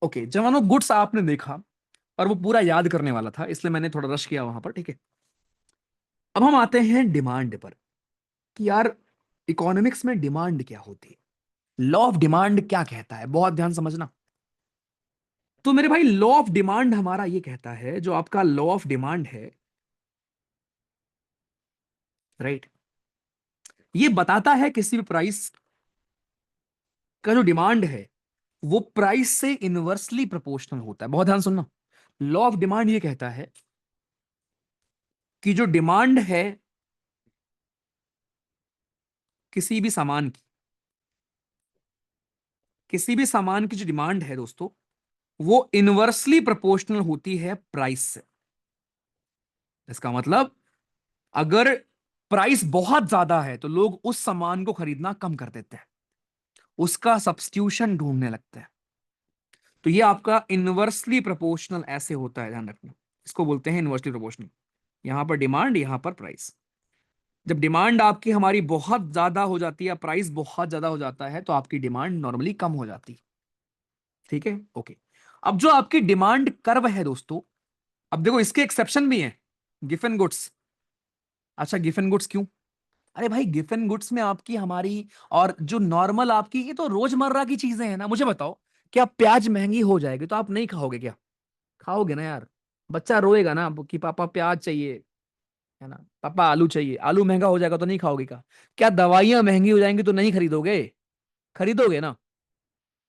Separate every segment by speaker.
Speaker 1: Okay जवानों, goods आपने देखा और वो पूरा याद करने वाला था, इसलिए मैंने थोड़ा रश किया वहां पर। ठीक है, अब हम आते हैं डिमांड पर कि यार इकोनॉमिक्स में डिमांड क्या होती है, लॉ ऑफ डिमांड क्या कहता है, बहुत ध्यान समझना। तो मेरे भाई लॉ ऑफ डिमांड हमारा ये कहता है, जो आपका लॉ ऑफ डिमांड है, राइट, ये बताता है किसी भी प्राइस का जो डिमांड है वो प्राइस से इनवर्सली प्रोपोर्शनल होता है। बहुत ध्यान सुनना, लॉ ऑफ डिमांड ये कहता है कि जो डिमांड है किसी भी सामान की, किसी भी सामान की जो डिमांड है दोस्तों, वो इनवर्सली प्रोपोर्शनल होती है प्राइस से। इसका मतलब अगर प्राइस बहुत ज्यादा है तो लोग उस सामान को खरीदना कम कर देते हैं, उसका सब्स्टिट्यूशन ढूंढने लगते हैं। तो ये आपका इनवर्सली प्रोपोर्शनल ऐसे होता है, ध्यान रखना, इसको बोलते हैं इनवर्सली प्रोपोर्शनल। यहां पर डिमांड, यहां पर प्राइस। जब डिमांड आपकी हमारी बहुत ज्यादा हो जाती है, प्राइस बहुत ज्यादा हो जाता है, तो आपकी डिमांड नॉर्मली कम हो जाती है। ठीक है, ओके। अब जो आपकी डिमांड कर्व है दोस्तों, अब देखो इसके एक्सेप्शन भी हैं, गिफन गुड्स। अच्छा गिफन गुड्स क्यों? अरे भाई गिफन गुड्स में आपकी हमारी और जो नॉर्मल आपकी, ये तो रोजमर्रा की चीजें हैं ना। मुझे बताओ, क्या प्याज महंगी हो जाएगी तो आप नहीं खाओगे क्या? खाओगे ना यार। बच्चा रोएगा ना कि पापा प्याज चाहिए, है ना, पापा आलू चाहिए। आलू महंगा हो जाएगा तो नहीं खाओगे क्या? क्या दवाइयां महंगी हो जाएंगी तो नहीं खरीदोगे? खरीदोगे ना।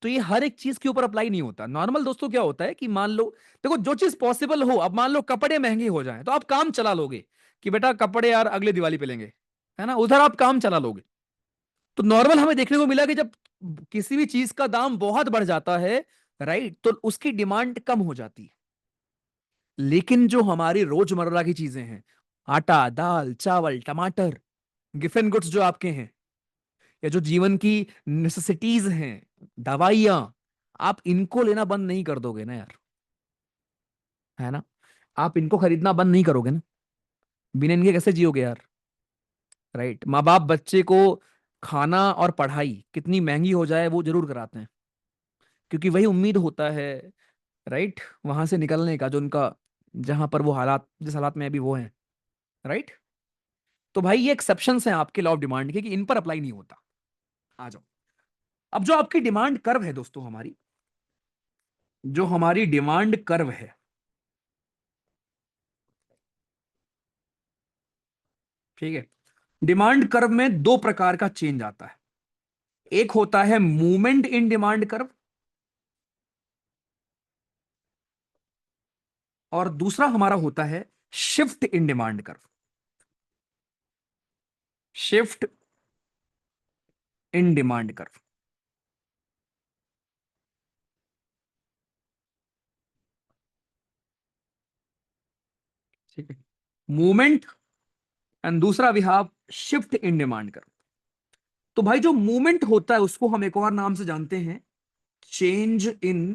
Speaker 1: तो ये हर एक चीज के ऊपर अप्लाई नहीं होता। नॉर्मल दोस्तों क्या होता है कि मान लो, देखो जो चीज पॉसिबल हो, अब मान लो कपड़े महंगे हो जाएं तो आप काम चला लोगे कि बेटा कपड़े यार अगले दिवाली पे लेंगे, है ना, उधर आप काम चला लोगे। तो नॉर्मल हमें देखने को मिला कि जब किसी भी चीज का दाम बहुत बढ़ जाता है, राइट, तो उसकी डिमांड कम हो जाती है। लेकिन जो हमारी रोजमर्रा की चीजें हैं, आटा, दाल, चावल, टमाटर, गिफन गुड्स जो आपके हैं, या जो जीवन की नेसेसिटीज हैं, दवाइयां, आप इनको लेना बंद नहीं कर दोगे ना यार, है ना। आप इनको खरीदना बंद नहीं करोगे ना, बिना इनके कैसे जियोगे यार, राइट। माँ बाप बच्चे को खाना और पढ़ाई कितनी महंगी हो जाए वो जरूर कराते हैं, क्योंकि वही उम्मीद होता है, राइट, वहां से निकलने का, जो उनका, जहां पर वो हालात, जिस हालात में अभी वो हैं, राइट। तो भाई ये एक्सेप्शंस हैं आपके लॉ ऑफ डिमांड के कि इन पर अप्लाई नहीं होता। आ जाओ, अब जो आपकी डिमांड कर्व है दोस्तों, हमारी जो हमारी डिमांड कर्व है, ठीक है, डिमांड कर्व में दो प्रकार का चेंज आता है। एक होता है मूवमेंट इन डिमांड कर्व, और दूसरा हमारा होता है shift in demand curve. Shift in demand curve, ठीक है, मूवमेंट, एंड दूसरा we have shift in demand curve. तो भाई जो मूवमेंट होता है उसको हम एक और नाम से जानते हैं, change in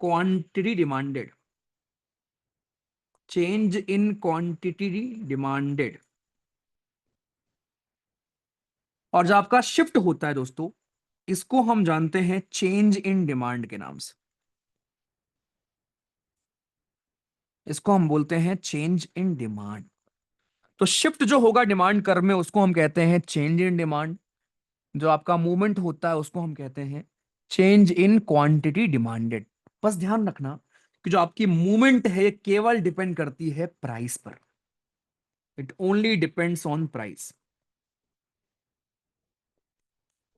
Speaker 1: quantity demanded. Change in quantity demanded. और जो आपका शिफ्ट होता है दोस्तों, इसको हम जानते हैं चेंज इन डिमांड के नाम से। इसको हम बोलते हैं चेंज इन डिमांड। तो शिफ्ट जो होगा डिमांड कर्व में उसको हम कहते हैं चेंज इन डिमांड। जो आपका मूवमेंट होता है उसको हम कहते हैं चेंज इन क्वांटिटी डिमांडेड। बस ध्यान रखना कि जो आपकी मूवमेंट है केवल डिपेंड करती है प्राइस पर। It only depends on price.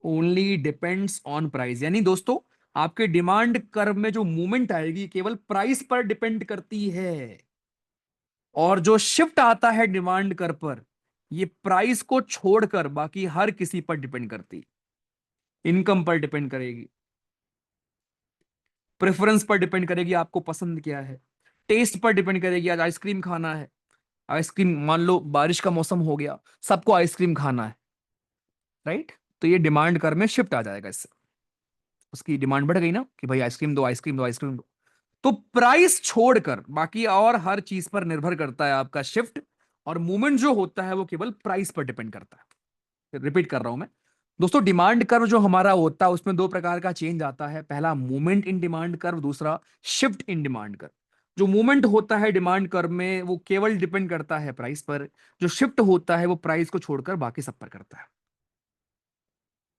Speaker 1: Only depends on price, यानी दोस्तों आपके डिमांड कर्व में जो मूवमेंट आएगी केवल प्राइस पर डिपेंड करती है। और जो शिफ्ट आता है डिमांड कर्व पर, ये प्राइस को छोड़कर बाकी हर किसी पर डिपेंड करती है। इनकम पर डिपेंड करेगी, प्रेफरेंस पर डिपेंड करेगी, आपको पसंद क्या है, टेस्ट पर डिपेंड करेगी, आज आइसक्रीम खाना है, आइसक्रीम, मान लो बारिश का मौसम हो गया, सबको आइसक्रीम खाना है, राइट। तो ये डिमांड कर्व में शिफ्ट आ जाएगा, इससे उसकी डिमांड बढ़ गई ना कि भाई आइसक्रीम दो, आइसक्रीम दो, आइसक्रीम दो। तो प्राइस छोड़कर बाकी और हर चीज पर निर्भर करता है आपका शिफ्ट। और मूवमेंट जो होता है वो केवल प्राइस पर डिपेंड करता है। रिपीट कर रहा हूं मैं, दोस्तों डिमांड कर्व जो हमारा होता है उसमें दो प्रकार का चेंज आता है। पहला मूवमेंट इन डिमांड कर्व, दूसरा शिफ्ट इन डिमांड कर्व। जो मूवमेंट होता है डिमांड कर्व में वो केवल डिपेंड करता है प्राइस पर। जो शिफ्ट होता है वो प्राइस को छोड़कर बाकी सब पर करता है।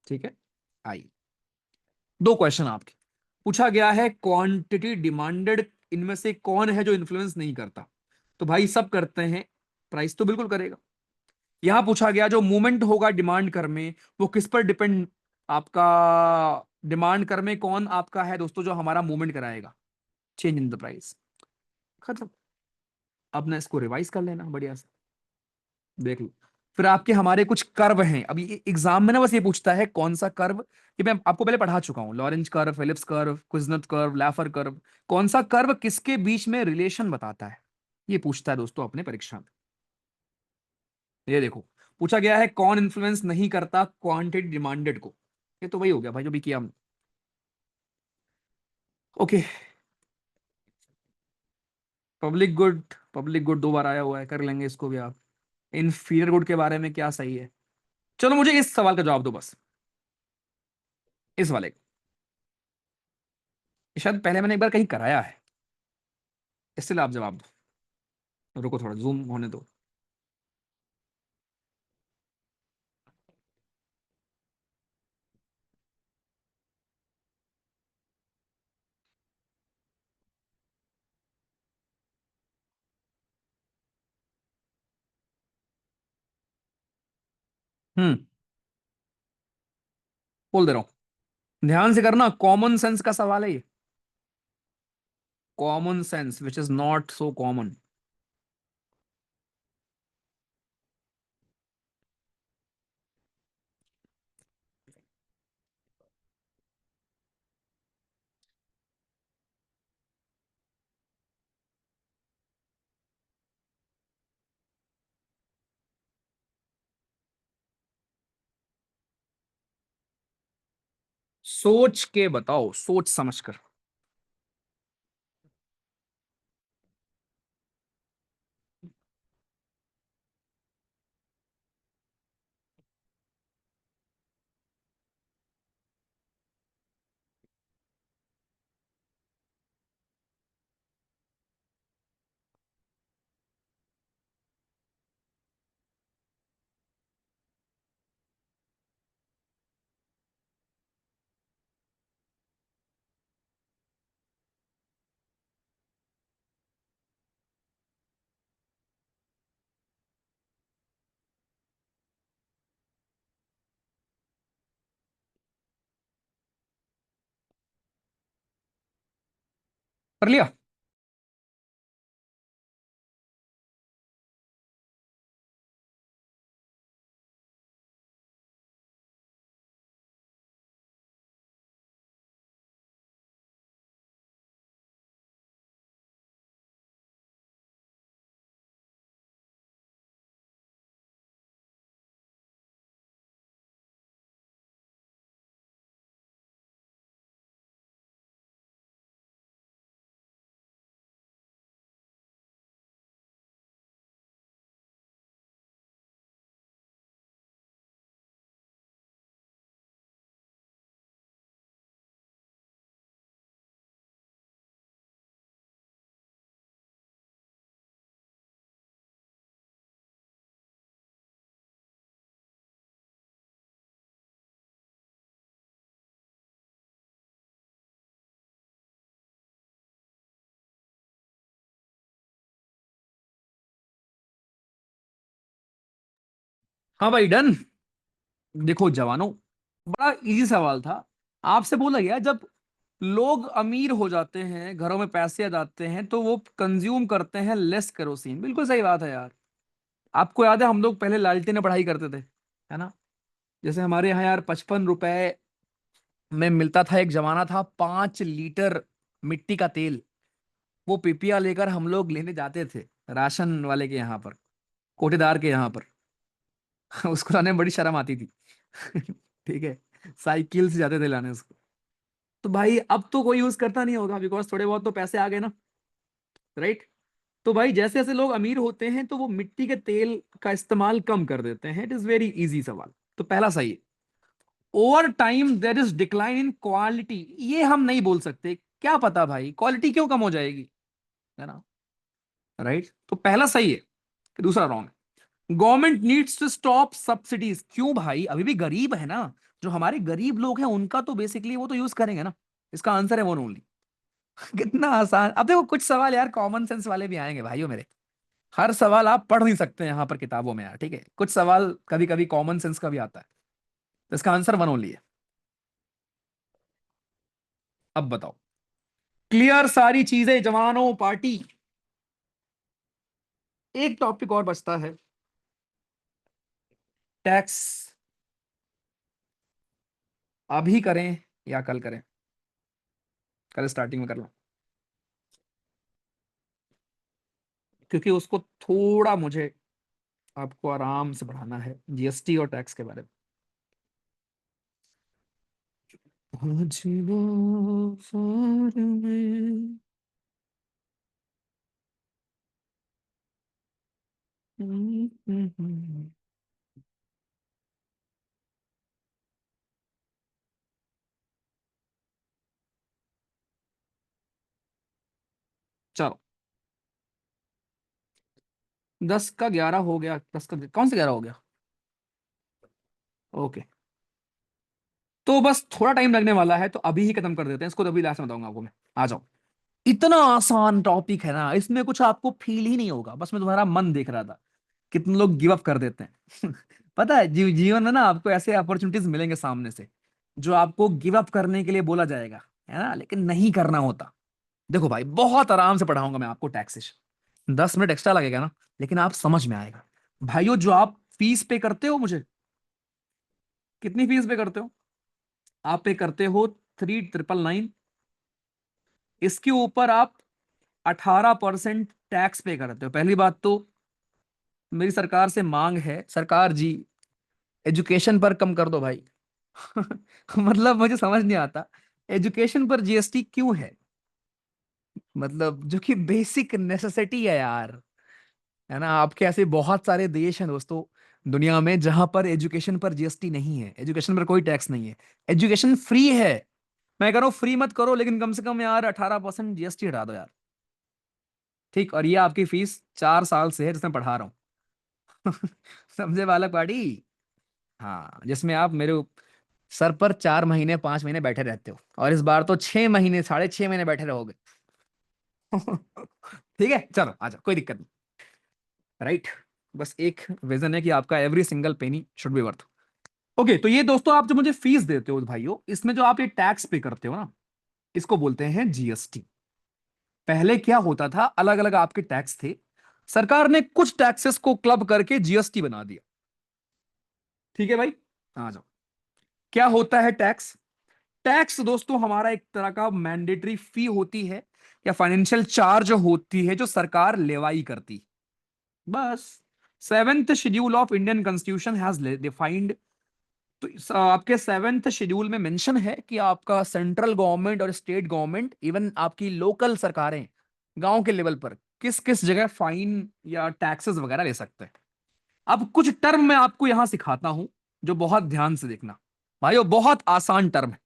Speaker 1: ठीक है। आइए, दो क्वेश्चन आपके। पूछा गया है क्वांटिटी डिमांडेड इनमें से कौन है जो इन्फ्लुएंस नहीं करता? तो भाई सब करते हैं, प्राइस तो बिल्कुल करेगा। यहां पूछा गया जो मूवमेंट होगा डिमांड कर में वो किस पर डिपेंड, आपका डिमांड कर में कौन आपका है दोस्तों जो हमारा मूवमेंट कराएगा, चेंज इन द प्राइस। खत्म। अब ना इसको रिवाइज कर लेना बढ़िया से, देख लो। फिर आपके हमारे कुछ कर्व हैं। अभी एग्जाम में ना बस ये पूछता है कौन सा कर्व, ये मैं आपको पहले पढ़ा चुका हूं। Lorenz curve, Phillips curve, Kuznets curve, Laffer curve. कौन सा कर्व किसके बीच में रिलेशन बताता है, ये पूछता है दोस्तों अपने परीक्षा में। ये देखो, पूछा गया है कौन इन्फ्लुएंस नहीं करता क्वांटिटी डिमांडेड को। ये तो वही हो गया भाई जो भी किया हमने। Okay. Public good, public good दो बार आया हुआ है, कर लेंगे इसको भी आप। इनफीरियर गुड के बारे में क्या सही है? चलो मुझे इस सवाल का जवाब दो बस, इस वाले का। ये शायद पहले मैंने एक बार कहीं कराया है, इसलिए आप जवाब दो। रुको थोड़ा जूम होने दो। हम्म, बोल दे रहा हूं, ध्यान से करना। कॉमन सेंस का सवाल है ये। Common sense which is not so common. सोच के बताओ, सोच समझ कर। कर लिया। हाँ भाई डन। देखो जवानों, बड़ा इजी सवाल था। आपसे बोला गया जब लोग अमीर हो जाते हैं, घरों में पैसे आ जाते हैं, तो वो कंज्यूम करते हैं लेस केरोसिन। बिल्कुल सही बात है यार। आपको याद है हम लोग पहले लालटेन में पढ़ाई करते थे, है ना? जैसे हमारे यहाँ यार 55 रुपए में मिलता था, एक जमाना था 5 लीटर मिट्टी का तेल। वो पीपिया लेकर हम लोग लेने जाते थे राशन वाले के यहाँ पर, कोटेदार के यहाँ पर। उसको लाने में बड़ी शर्म आती थी। ठीक है, साइकिल से जाते थे लाने उसको। तो भाई अब तो कोई यूज करता नहीं होगा, बिकॉज थोड़े बहुत तो पैसे आ गए ना, राइट? तो भाई जैसे जैसे लोग अमीर होते हैं तो वो मिट्टी के तेल का इस्तेमाल कम कर देते हैं। इट इज वेरी इजी सवाल, तो पहला सही है। Over time there is decline in quality, ये हम नहीं बोल सकते, क्या पता भाई क्वालिटी क्यों कम हो जाएगी, है ना, राइट। तो पहला सही है कि दूसरा रॉन्ग है। Government needs to stop subsidies, क्यों भाई, अभी भी गरीब है ना, जो हमारे गरीब लोग हैं उनका तो बेसिकली वो तो यूज करेंगे ना, इसका आंसर है वन ओनली। कितना आसान। अब देखो कुछ सवाल यार कॉमन सेंस वाले भी आएंगे भाइयों मेरे, हर सवाल आप पढ़ नहीं सकते यहाँ पर किताबों में यार, ठीक है, कुछ सवाल कभी कभी कॉमन सेंस का भी आता है, तो इसका आंसर वन ओनली है। अब बताओ, क्लियर सारी चीजें जवानों पार्टी। एक टॉपिक और बचता है, टैक्स। अभी करें या कल करें? कल स्टार्टिंग में कर लो, क्योंकि उसको थोड़ा मुझे आपको आराम से बढ़ाना है, जीएसटी और टैक्स के बारे में। अजीबोफर में। चलो, 10 का 11 हो गया, 10 का कौन सा 11 हो गया? ओके, तो बस थोड़ा टाइम लगने वाला है, तो अभी ही खत्म कर देते हैं इसको, तो अभी लास्ट में बताऊंगा आपको मैं। आ जाओ। इतना आसान टॉपिक है ना, इसमें कुछ आपको फील ही नहीं होगा, बस मैं तुम्हारा मन देख रहा था, कितने लोग गिव अप कर देते हैं। पता है जीवन में ना आपको ऐसे अपॉर्चुनिटीज मिलेंगे सामने से, जो आपको गिव अप करने के लिए बोला जाएगा, है ना, लेकिन नहीं करना होता। देखो भाई बहुत आराम से पढ़ाऊंगा मैं आपको टैक्सेशन, 10 मिनट एक्स्ट्रा लगेगा ना, लेकिन आप समझ में आएगा। भाइयों जो आप फीस पे करते हो मुझे, कितनी फीस पे करते हो? आप पे करते हो 3999। इसके ऊपर आप 18% टैक्स पे करते हो। पहली बात तो मेरी सरकार से मांग है, सरकार जी एजुकेशन पर कम कर दो भाई। मतलब मुझे समझ नहीं आता एजुकेशन पर जीएसटी क्यों है, मतलब जो कि बेसिक नेसेसिटी है यार, है ना। आपके ऐसे बहुत सारे देश हैं दोस्तों दुनिया में जहां पर एजुकेशन पर जीएसटी नहीं है, एजुकेशन पर कोई टैक्स नहीं है, एजुकेशन फ्री है। मैं कह रहा हूँ फ्री मत करो, लेकिन कम से कम यार 18% जीएसटी हटा दो यार, ठीक। और ये आपकी फीस 4 साल से है जिसमें पढ़ा रहा हूँ। समझे बालक पार्टी? हाँ, जिसमें आप मेरे सर पर 4 महीने 5 महीने बैठे रहते हो, और इस बार तो 6 महीने 6.5 महीने बैठे रहोगे। ठीक है, चलो आ जाओ, कोई दिक्कत नहीं, राइट। बस एक विजन है कि आपका every single penny should be worth. Okay, तो ये दोस्तों आप जो मुझे फीस देते हो भाइयों, इसमें जो आप ये टैक्स पे करते हो ना, इसको बोलते हैं जीएसटी। पहले क्या होता था, अलग अलग आपके टैक्स थे, सरकार ने कुछ टैक्सेस को क्लब करके जीएसटी बना दिया, ठीक है भाई। आ जाओ, क्या होता है टैक्स? टैक्स दोस्तों हमारा एक तरह का मैंडेटरी फी होती है, या फाइनेंशियल चार्ज होती है, जो सरकार लेवाई करती, बस। Seventh schedule of Indian constitution has defined, तो आपके सेवेंथ शेड्यूल में मेंशन है कि आपका सेंट्रल गवर्नमेंट और स्टेट गवर्नमेंट, इवन आपकी लोकल सरकारें गांव के लेवल पर किस किस जगह फाइन या टैक्सेस वगैरह ले सकते हैं। अब कुछ टर्म मैं आपको यहां सिखाता हूं, जो बहुत ध्यान से देखना भाइयों, बहुत आसान टर्म है।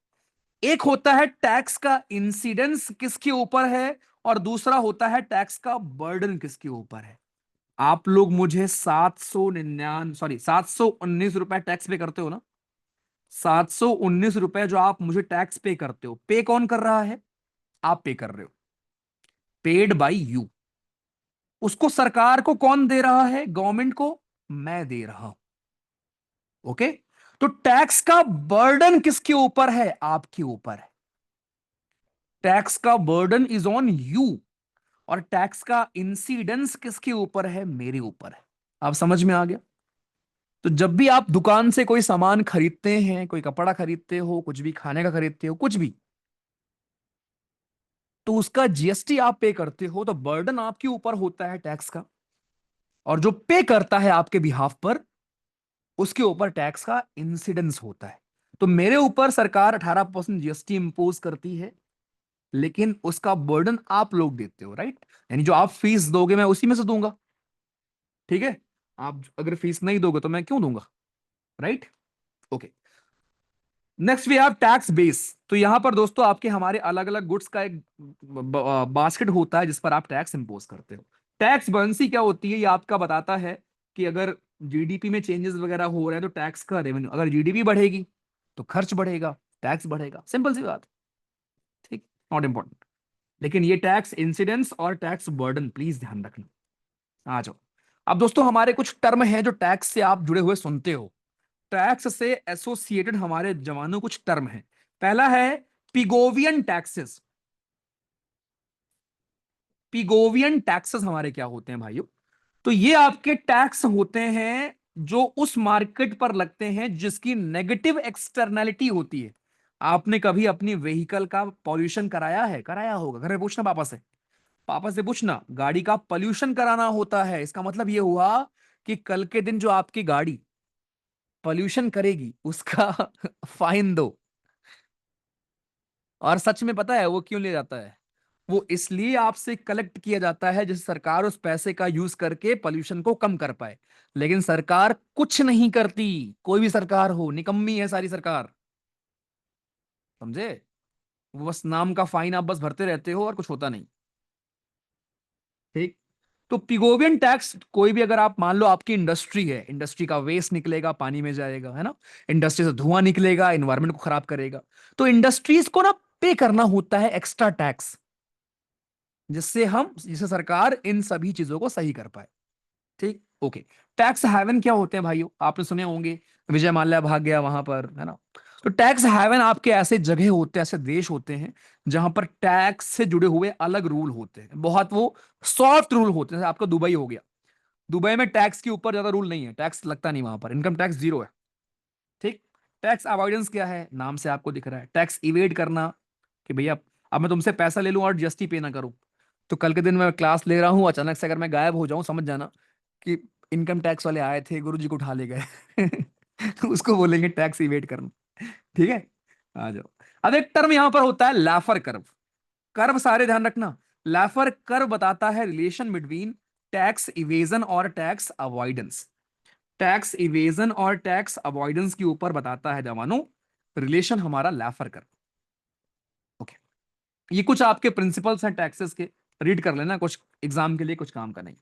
Speaker 1: एक होता है टैक्स का इंसिडेंस किसके ऊपर है, और दूसरा होता है टैक्स का बर्डन किसके ऊपर है। आप लोग मुझे 719 रुपए टैक्स पे करते हो ना, 719 रुपए जो आप मुझे टैक्स पे करते हो, पे कौन कर रहा है? आप पे कर रहे हो, पेड बाय यू। उसको सरकार को कौन दे रहा है? गवर्नमेंट को मैं दे रहा हूं, ओके। तो टैक्स का बर्डन किसके ऊपर है? आपके ऊपर है। टैक्स का बर्डन इज ऑन यू, और टैक्स का इंसिडेंस किसके ऊपर है? मेरे ऊपर है। आप समझ में आ गया? तो जब भी आप दुकान से कोई सामान खरीदते हैं, कोई कपड़ा खरीदते हो, कुछ भी खाने का खरीदते हो, कुछ भी, तो उसका जीएसटी आप पे करते हो, तो बर्डन आपके ऊपर होता है टैक्स का, और जो पे करता है आपके बिहाफ पर, उसके ऊपर टैक्स का इंसिडेंस होता है। तो मेरे ऊपर सरकार 18% जीएसटी इंपोज करती है, लेकिन उसका बर्डन आप लोग देते हो, राइट। यानी जो आप फीस दोगे मैं उसी में से दूंगा, ठीक है। आप अगर फीस नहीं दोगे तो मैं क्यों दूंगा, right. Okay, next we have tax base. तो यहां पर दोस्तों आपके हमारे अलग अलग गुड्स का एक बास्केट होता है जिस पर आप टैक्स इंपोज करते हो। टैक्स बर्न्सी क्या होती है, ये आपका बताता है कि अगर जीडीपी में चेंजेस वगैरह हो रहे हैं तो टैक्स का रेवेन्यू, अगर जीडीपी बढ़ेगी तो खर्च बढ़ेगा, टैक्स बढ़ेगा, सिंपल सी बात। ठीक, नॉट इंपॉर्टेंट। लेकिन ये टैक्स इंसिडेंस और टैक्स बर्डन प्लीज ध्यान रखना। आ जाओ। अब दोस्तों हमारे कुछ टर्म हैं जो टैक्स से आप जुड़े हुए सुनते हो। टैक्स से एसोसिएटेड हमारे जवानों कुछ टर्म हैं। पहला है पिगोवियन टैक्सेस। पिगोवियन टैक्सेस हमारे क्या होते हैं भाइयों? तो ये आपके टैक्स होते हैं जो उस मार्केट पर लगते हैं जिसकी नेगेटिव एक्सटर्नैलिटी होती है। आपने कभी अपनी व्हीकल का पॉल्यूशन कराया है? कराया होगा, घर में पूछना पापा से। पापा से पूछना, गाड़ी का पॉल्यूशन कराना होता है, इसका मतलब ये हुआ कि कल के दिन जो आपकी गाड़ी पॉल्यूशन करेगी उसका फाइन दो। और सच में पता है वो क्यों लिया जाता है? वो इसलिए आपसे कलेक्ट किया जाता है जिससे सरकार उस पैसे का यूज करके पॉल्यूशन को कम कर पाए। लेकिन सरकार कुछ नहीं करती, कोई भी सरकार हो, निकम्मी है सारी सरकार। समझे? वो बस नाम का फाइन आप बस भरते रहते हो और कुछ होता नहीं। ठीक। तो पिगोवियन टैक्स, कोई भी अगर आप मान लो आपकी इंडस्ट्री है, इंडस्ट्री का वेस्ट निकलेगा पानी में जाएगा, है ना, इंडस्ट्री से धुआं निकलेगा, एनवायरमेंट को खराब करेगा, तो इंडस्ट्रीज को ना पे करना होता है एक्स्ट्रा टैक्स, जिससे सरकार इन सभी चीजों को सही कर पाए। ठीक, ओके। टैक्स हेवन क्या होते हैं भाइयों? आपने सुने होंगे, विजय माल्या भाग गया वहां पर, है ना। तो टैक्स हेवन आपके ऐसे जगह होते हैं, ऐसे देश होते हैं जहां पर टैक्स से जुड़े हुए अलग रूल होते हैं, बहुत वो सॉफ्ट रूल होते हैं। जैसे आपका दुबई हो गया, दुबई में टैक्स के ऊपर ज्यादा रूल नहीं है, टैक्स लगता नहीं, वहां पर इनकम टैक्स जीरो है। ठीक। टैक्स अवॉइडेंस क्या है? नाम से आपको दिख रहा है, टैक्स इवेड करना, कि भैया अब मैं तुमसे पैसा ले लूं और जीएसटी पे ना करूं, तो कल के दिन मैं क्लास ले रहा हूं, अचानक से अगर मैं गायब हो जाऊं, समझ जाना कि इनकम टैक्स वाले आए थे, गुरुजी को उठा ले गए। उसको बोलेंगे टैक्स इवेड करना। ठीक है, आ जाओ। अब एक टर्म यहां पर होता है लैफर कर्व। कर्व सारे ध्यान रखना। लैफर कर्व बताता है रिलेशन बिटवीन टैक्स इवेजन और टैक्स अवॉइडेंस। टैक्स इवेजन और टैक्स अवॉइडेंस के ऊपर बताता है जवानों रिलेशन हमारा लैफर कर्व। ओके, ये कुछ आपके प्रिंसिपल्स हैं टैक्सेस के, रीड कर लेना, कुछ एग्जाम के लिए, कुछ काम का नहीं।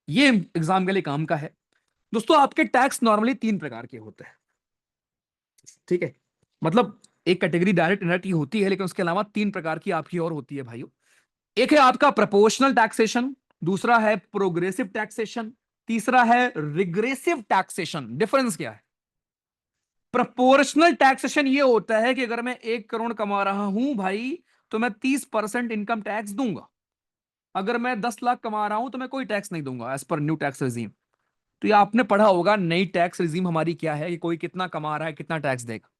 Speaker 1: ये एग्जाम के लिए काम का है। दोस्तों आपके टैक्स नॉर्मली तीन प्रकार के होते हैं। ठीक है, मतलब एक कैटेगरी डायरेक्ट इनडायरेक्ट की होती है, लेकिन उसके अलावा तीन प्रकार की आपकी और होती है भाइयों। एक है आपका प्रोपोर्शनल टैक्सेशन, दूसरा है प्रोग्रेसिव टैक्सेशन, तीसरा है रिग्रेसिव टैक्सेशन। डिफरेंस क्या है? प्रोपोर्शनल टैक्सेशन ये होता है कि अगर मैं 1 करोड़ कमा रहा हूं भाई, तो मैं 30% इनकम टैक्स दूंगा। अगर मैं 10 लाख कमा रहा हूं तो मैं कोई टैक्स नहीं दूंगा, as per new tax regime. तो ये आपने पढ़ा होगा, नई टैक्स रिजीम हमारी क्या है, कि कोई कितना कमा रहा है कितना टैक्स देगा।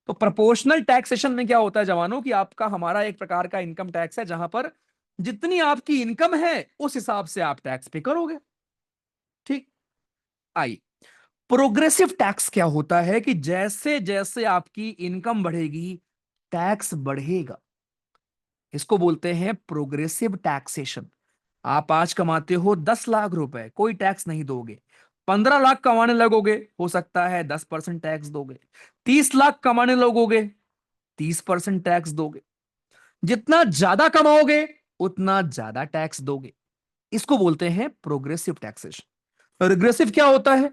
Speaker 1: तो प्रोपोर्शनल टैक्सेशन में क्या होता है जवानों, कि आपका हमारा एक प्रकार का इनकम टैक्स है जहां पर जितनी आपकी इनकम है उस हिसाब से आप टैक्स पे करोगे। ठीक। आई, प्रोग्रेसिव टैक्स क्या होता है, कि जैसे जैसे आपकी इनकम बढ़ेगी टैक्स बढ़ेगा। इसको बोलते हैं प्रोग्रेसिव टैक्सेशन। आप आज कमाते हो 10 लाख रुपए, कोई टैक्स नहीं दोगे। 15 लाख कमाने लगोगे, हो सकता है 10% टैक्स दोगे। 30 लाख कमाने लगोगे, 30% टैक्स दोगे। जितना ज्यादा कमाओगे उतना ज्यादा टैक्स दोगे। इसको बोलते हैं प्रोग्रेसिव टैक्सेशन। रिग्रेसिव क्या होता है,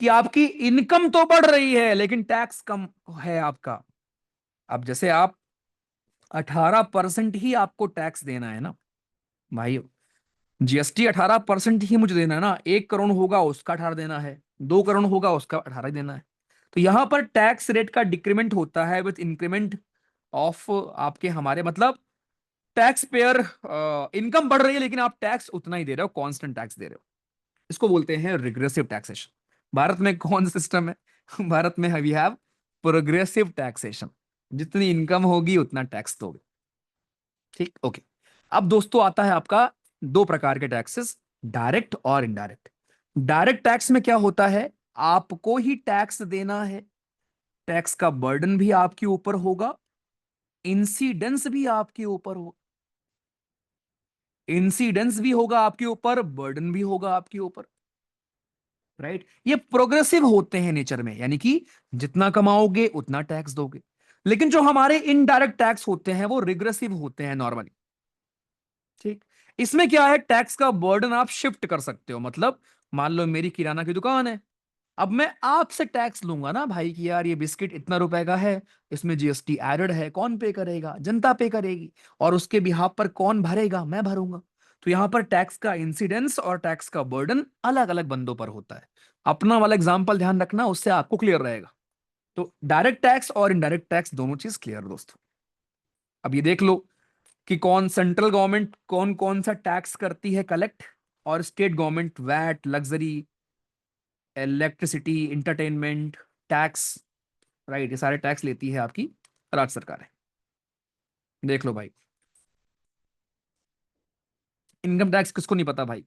Speaker 1: कि आपकी इनकम तो बढ़ रही है लेकिन टैक्स कम है आपका। अब जैसे आप 18% ही आपको टैक्स देना है ना भाई, जीएसटी 18% ही मुझे देना है ना। 1 करोड़ होगा उसका 18 देना है, 2 करोड़ होगा उसका 18 देना है। तो यहां पर टैक्स रेट का डिक्रीमेंट होता है विद इंक्रीमेंट ऑफ आपके हमारे, मतलब टैक्स पेयर इनकम बढ़ रही है लेकिन आप टैक्स उतना ही दे रहे हो, कांस्टेंट टैक्स दे रहे हो। इसको बोलते हैं रिग्रेसिव टैक्सेशन। भारत में कौन सा सिस्टम है? भारत में वी हैव प्रोग्रेसिव टैक्सेशन। जितनी इनकम होगी उतना टैक्स दोगे। ठीक, ओके। अब दोस्तों आता है आपका दो प्रकार के टैक्सेस, डायरेक्ट और इनडायरेक्ट। डायरेक्ट टैक्स में क्या होता है, आपको ही टैक्स देना है, टैक्स का बर्डन भी आपके ऊपर होगा, इंसिडेंस भी आपके ऊपर होगा। इंसिडेंस भी होगा आपके ऊपर, बर्डन भी होगा आपके ऊपर। राइट। ये प्रोग्रेसिव होते हैं नेचर में, यानी कि जितना कमाओगे उतना टैक्स दोगे। लेकिन जो हमारे इनडायरेक्ट टैक्स होते हैं वो रिग्रेसिव होते हैं नॉर्मली। ठीक। इसमें क्या है, टैक्स का बर्डन आप शिफ्ट कर सकते हो। मतलब मान लो मेरी किराना की दुकान है, अब मैं आपसे टैक्स लूंगा ना भाई कि यार ये बिस्किट इतना रुपए का है, इसमें जीएसटी एडेड है, कौन पे करेगा? जनता पे करेगी। और उसके बिहाफ पर कौन भरेगा? मैं भरूंगा। तो यहां पर टैक्स का इंसिडेंस और टैक्स का बर्डन अलग अलग बंदों पर होता है। अपना वाला एग्जांपल ध्यान रखना, उससे आपको क्लियर रहेगा। तो डायरेक्ट टैक्स और इनडायरेक्ट टैक्स दोनों चीज क्लियर दोस्तों। अब ये देख लो कि कौन सेंट्रल गवर्नमेंट कौन कौन सा टैक्स करती है कलेक्ट, और state government VAT, luxury, electricity, entertainment tax, right, ये सारे टैक्स लेती है आपकी राज्य सरकार है। देख लो भाई, इनकम टैक्स किसको नहीं पता भाई?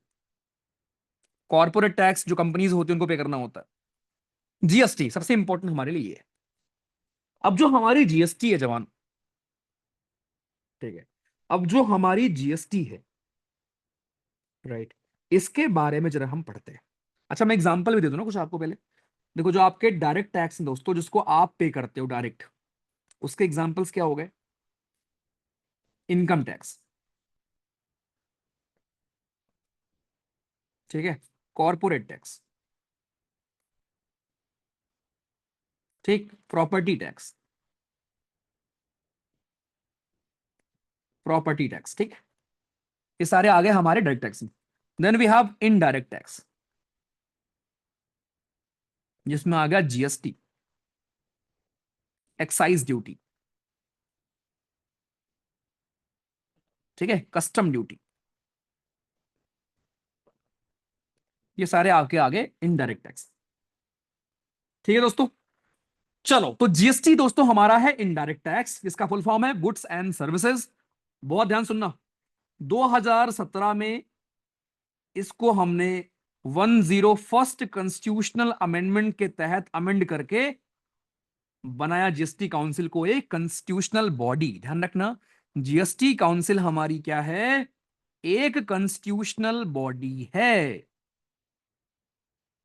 Speaker 1: कॉर्पोरेट टैक्स जो कंपनीज होती है उनको पे करना होता है। जीएसटी सबसे इंपॉर्टेंट हमारे लिए है। अब जो हमारी जीएसटी है जवान, ठीक है, अब जो हमारी जीएसटी है, राइट, इसके बारे में जरा हम पढ़ते हैं। अच्छा, मैं एग्जांपल भी दे दूं ना कुछ आपको पहले। देखो, जो आपके डायरेक्ट टैक्स हैं दोस्तों, जिसको आप पे करते हो डायरेक्ट, उसके एग्जांपल्स क्या हो गए? इनकम टैक्स, ठीक है, कॉर्पोरेट टैक्स, ठीक, प्रॉपर्टी टैक्स, प्रॉपर्टी टैक्स, ठीक। ये सारे आ गए हमारे डायरेक्ट टैक्स में। Then we have indirect tax, जिसमें आ गया जीएसटी, एक्साइज ड्यूटी, ठीक है, कस्टम ड्यूटी, ये सारे आपके आगे इनडायरेक्ट टैक्स। ठीक है दोस्तों, चलो, तो जीएसटी दोस्तों हमारा है इनडायरेक्ट टैक्स, जिसका फुल फॉर्म है गुड्स एंड सर्विसेज। बहुत ध्यान सुनना, 2017 में इसको हमने 101st कॉन्स्टिट्यूशनल अमेंडमेंट के तहत अमेंड करके बनाया जीएसटी काउंसिल को एक कॉन्स्टिट्यूशनल बॉडी। ध्यान रखना, जीएसटी काउंसिल हमारी क्या है? एक कॉन्स्टिट्यूशनल बॉडी है।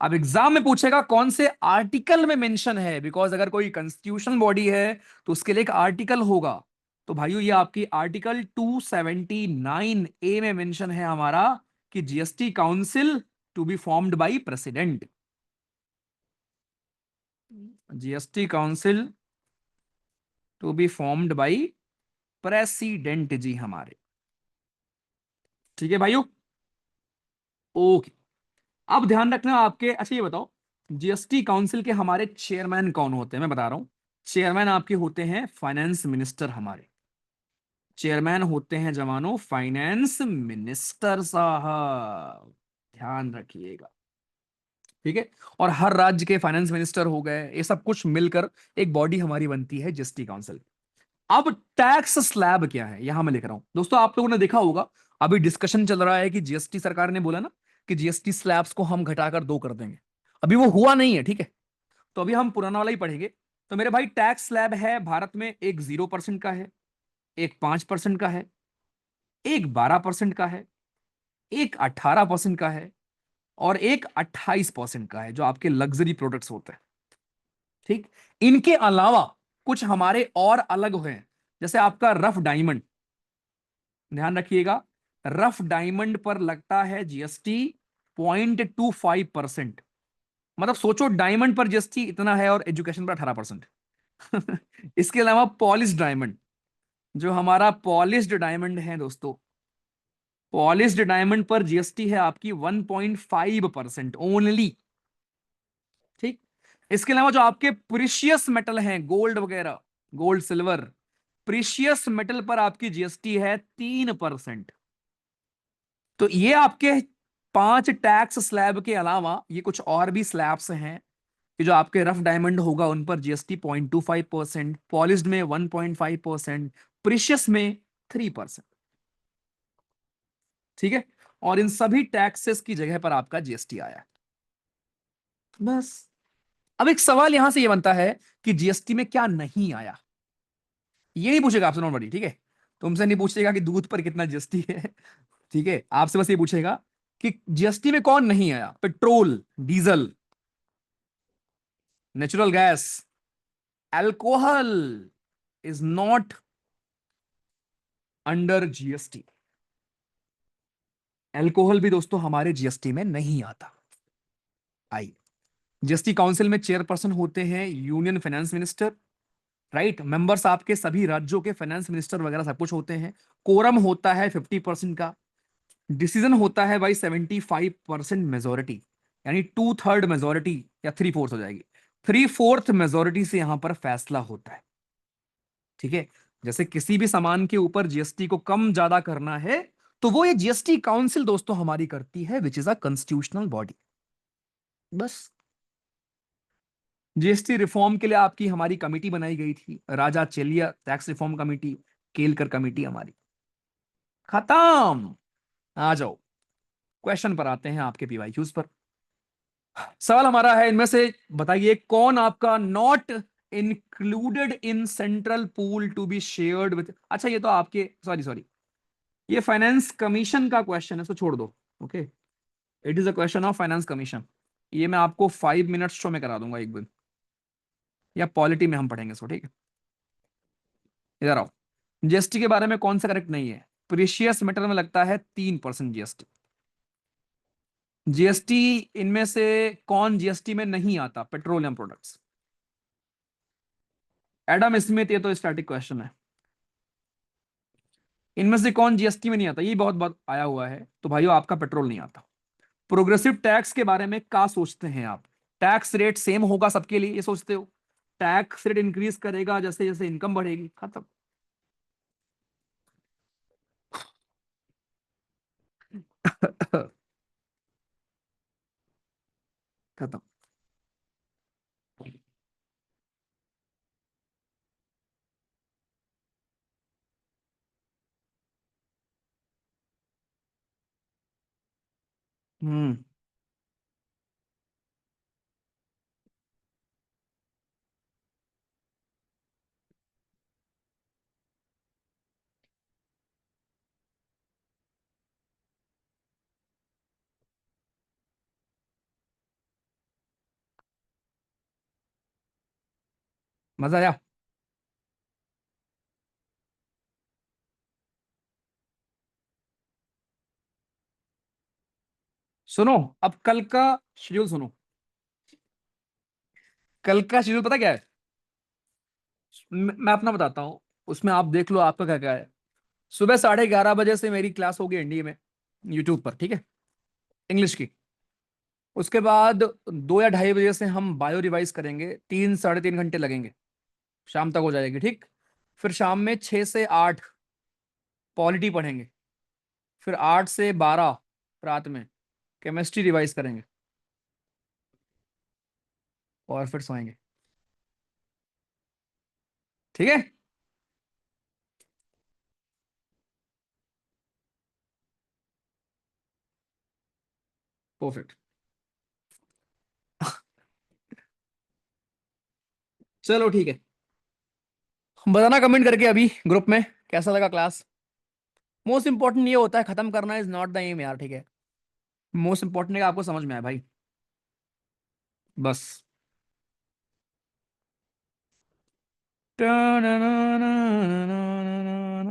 Speaker 1: अब एग्जाम में पूछेगा कौन से आर्टिकल में मेंशन है, बिकॉज अगर कोई कॉन्स्टिट्यूशनल बॉडी है तो उसके लिए एक आर्टिकल होगा। तो भाइयों, ये आपकी आर्टिकल 279 ए में मेंशन है हमारा कि GST council to be formed by president. GST council to be formed by president ji हमारे। ठीक है भाइयों, ओके। अब ध्यान रखना आपके, अच्छा ये बताओ, जीएसटी काउंसिल के हमारे चेयरमैन कौन होते हैं? मैं बता रहा हूं, चेयरमैन आपके होते हैं फाइनेंस मिनिस्टर हमारे। चेयरमैन होते हैं जवानों फाइनेंस मिनिस्टर साहब, ध्यान रखिएगा। ठीक है, और हर राज्य के फाइनेंस मिनिस्टर हो गए, ये सब कुछ मिलकर एक बॉडी हमारी बनती है जीएसटी काउंसिल। अब टैक्स स्लैब क्या है, यहां मैं लिख रहा हूं दोस्तों। आप लोगों ने देखा होगा, अभी डिस्कशन चल रहा है कि जीएसटी सरकार ने बोला ना कि जीएसटी स्लैब्स को हम घटाकर 2 कर देंगे। अभी वो हुआ नहीं है, ठीक है, तो अभी हम पुराना वाला ही पढ़ेंगे। तो मेरे भाई, टैक्स स्लैब है भारत में, एक 0% का है, एक 5% का है, एक 12% का है, एक 18% का है, और एक 28% का है, जो आपके लग्जरी प्रोडक्ट्स होते हैं। ठीक, इनके अलावा कुछ हमारे और अलग हैं, जैसे आपका रफ डायमंड। ध्यान रखिएगा, रफ डायमंड पर लगता है जीएसटी 0.25%। मतलब सोचो, डायमंड पर जीएसटी इतना है और एजुकेशन पर 18%। इसके अलावा पॉलिश डायमंड, जो हमारा पॉलिश्ड डायमंड है दोस्तों, पॉलिश्ड डायमंड पर जीएसटी है आपकी 1.5% ओनली। ठीक, इसके अलावा जो आपके प्रीशियस मेटल हैं, गोल्ड वगैरह, गोल्ड सिल्वर, प्रीशियस मेटल पर आपकी जीएसटी है 3%। तो ये आपके 5 टैक्स स्लैब के अलावा ये कुछ और भी स्लैब्स हैं कि जो आपके रफ डायमंड होगा उन पर जीएसटी 0.25%, पॉलिश्ड में 1.5%, प्रीशियस में 3%। ठीक है, और इन सभी टैक्सेस की जगह पर आपका जीएसटी आया है। बस, अब एक सवाल यहां से ये बनता है कि जीएसटी में क्या नहीं आया। ये नहीं पूछेगा आपसे, नॉर्मली, ठीक है, तुमसे नहीं पूछेगा कि दूध पर कितना जीएसटी है। ठीक है, आपसे बस ये पूछेगा कि जीएसटी में कौन नहीं आया? Petrol, diesel, natural gas, alcohol is not under GST. Alcohol भी दोस्तों हमारे जीएसटी में नहीं आता। आई, जीएसटी काउंसिल में चेयरपर्सन होते हैं union finance minister, right. Members आपके सभी राज्यों के फाइनेंस मिनिस्टर वगैरह सब कुछ होते हैं। कोरम होता है 50% का। डिसीजन होता है भाई 75% मेजोरिटी, यानी 2/3 मेजोरिटी या 3/4 हो जाएगी। 3/4 मेजोरिटी से यहां पर फैसला होता है, ठीक है। जैसे किसी भी सामान के ऊपर जीएसटी को कम ज्यादा करना है, तो वो ये जीएसटी काउंसिल दोस्तों हमारी करती है, which is a constitutional body. बस। जीएसटी रिफॉर्म के लिए आपकी हमारी कमेटी बनाई गई थी, Raja Chelliah tax reform committee, Kelkar committee हमारी। खत्म। आ जाओ, क्वेश्चन पर आते हैं, आपके पीवाईक्यूज पर। सवाल हमारा है, इनमें से बताइए कौन आपका not included in central pool to be shared with. अच्छा, ये तो आपके, सॉरी सॉरी, ये फाइनेंस कमीशन का क्वेश्चन है, इसको छोड़ दो। Okay, it is a question of finance commission. ये मैं आपको 5 मिनट शो में करा दूंगा एक दिन, या पॉलिटी में हम पढ़ेंगे इसको, ठीक है। इधर आओ। जीएसटी के बारे में कौन सा करेक्ट नहीं है? प्रीशियस मेटल में लगता है 3% जीएसटी। जीएसटी इनमें से कौन जीएसटी में नहीं आता? Petroleum products. एडम स्मिथ, ये तो स्टैटिक क्वेश्चन है। इनमें से कौन जीएसटी में नहीं आता? ये बहुत बात आया हुआ है, तो भाइयों आपका पेट्रोल नहीं आता। प्रोग्रेसिव टैक्स के बारे में क्या सोचते हैं आप? टैक्स रेट सेम होगा सबके लिए, ये सोचते हो? टैक्स रेट इंक्रीज करेगा जैसे जैसे इनकम बढ़ेगी, खत्म। खत्म। हम्म। मजा आया? सुनो, अब कल का शेड्यूल सुनो। कल का शेड्यूल पता क्या है? मैं अपना बताता हूँ, उसमें आप देख लो आपका क्या क्या है। सुबह 11:30 बजे से मेरी क्लास होगी एनडीए में, यूट्यूब पर, ठीक है, इंग्लिश की। उसके बाद 2 या 2:30 बजे से हम बायो रिवाइज करेंगे, 3 साढ़े 3 घंटे लगेंगे, शाम तक हो जाएगी, ठीक। फिर शाम में 6 से 8 पॉलिटी पढ़ेंगे। फिर 8 से 12 रात में केमिस्ट्री रिवाइज करेंगे, और फिर सोएंगे, ठीक है। परफेक्ट। चलो ठीक है, बताना कमेंट करके अभी ग्रुप में कैसा लगा क्लास। मोस्ट इंपॉर्टेंट ये होता है, खत्म करना इज नॉट द एम यार, ठीक है। मोस्ट इंपॉर्टेंट है कि आपको समझ में आया भाई, बस।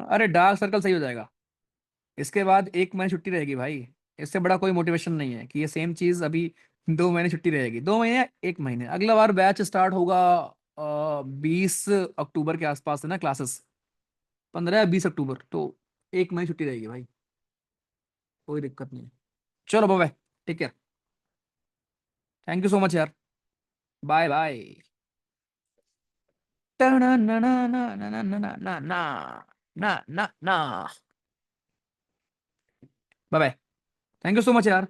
Speaker 1: अरे डार्क सर्कल सही हो जाएगा, इसके बाद 1 महीने छुट्टी रहेगी भाई। इससे बड़ा कोई मोटिवेशन नहीं है कि ये सेम चीज अभी 2 महीने छुट्टी रहेगी। 2 महीने, 1 महीने, अगला बार बैच स्टार्ट होगा 20 अक्टूबर के आसपास है ना क्लासेस, 15 या 20 अक्टूबर, तो 1 महीने छुट्टी रहेगी भाई, कोई दिक्कत नहीं है। चलो bye, take care, thank you so much यार, बाय बाय। ना ना ना ना ना ना ना ना ना ना ना ना, bye bye. Thank you so much यार,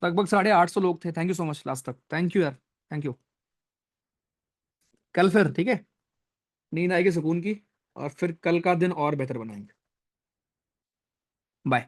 Speaker 1: लगभग 850 लोग थे, thank you so much last तक, थैंक यू यार, थैंक यू। कल फिर, ठीक है, नींद आएगी सुकून की, और फिर कल का दिन और बेहतर बनाएंगे। बाय।